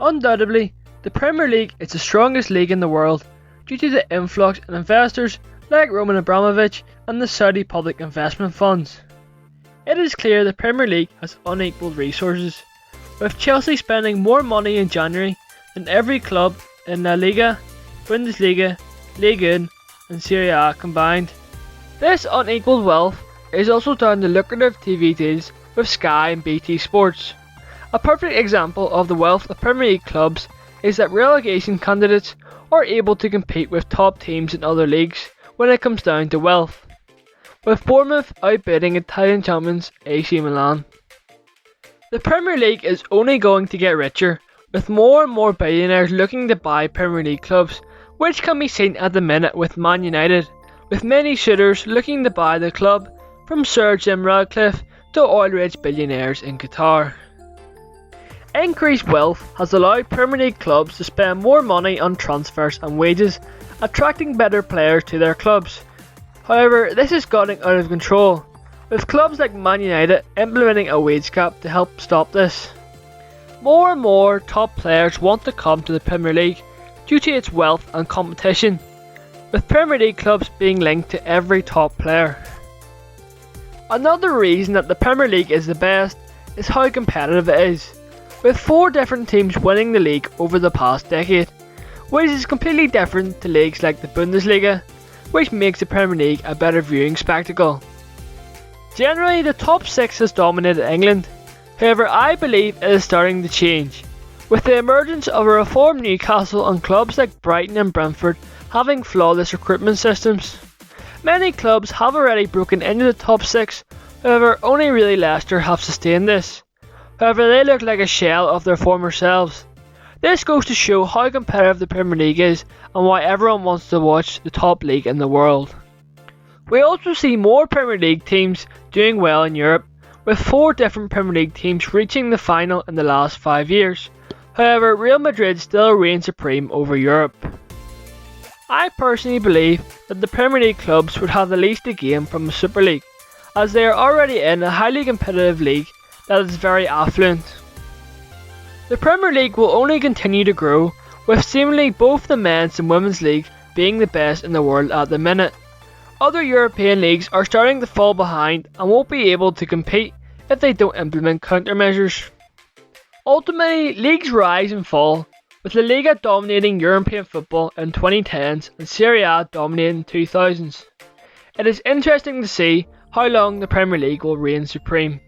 Undoubtedly, the Premier League is the strongest league in the world due to the influx of investors like Roman Abramovich and the Saudi public investment funds. It is clear the Premier League has unequalled resources, with Chelsea spending more money in January than every club in La Liga, Bundesliga, Ligue 1 and Serie A combined. This unequalled wealth is also down to lucrative TV deals with Sky and BT Sports. A perfect example of the wealth of Premier League clubs is that relegation candidates are able to compete with top teams in other leagues when it comes down to wealth, with Bournemouth outbidding Italian champions AC Milan. The Premier League is only going to get richer, with more and more billionaires looking to buy Premier League clubs, which can be seen at the minute with Man United, with many suitors looking to buy the club, from Sir Jim Ratcliffe to oil-rich billionaires in Qatar. Increased wealth has allowed Premier League clubs to spend more money on transfers and wages, attracting better players to their clubs. However, this is getting out of control, with clubs like Man United implementing a wage cap to help stop this. More and more top players want to come to the Premier League due to its wealth and competition, with Premier League clubs being linked to every top player. Another reason that the Premier League is the best is how competitive it is, with 4 different teams winning the league over the past decade, which is completely different to leagues like the Bundesliga, which makes the Premier League a better viewing spectacle. Generally, the top 6 has dominated England, however I believe it is starting to change, with the emergence of a reformed Newcastle and clubs like Brighton and Brentford having flawless recruitment systems. Many clubs have already broken into the top 6, however only really Leicester have sustained this. However, they look like a shell of their former selves. This goes to show how competitive the Premier League is and why everyone wants to watch the top league in the world. We also see more Premier League teams doing well in Europe, with 4 different Premier League teams reaching the final in the last 5 years. However, Real Madrid still reigns supreme over Europe. I personally believe that the Premier League clubs would have the least to gain from a Super League, as they are already in a highly competitive league that is very affluent. The Premier League will only continue to grow, with seemingly both the men's and women's league being the best in the world at the minute. Other European leagues are starting to fall behind and won't be able to compete if they don't implement countermeasures. Ultimately, leagues rise and fall, with La Liga dominating European football in 2010s and Serie A dominating 2000s. It is interesting to see how long the Premier League will reign supreme.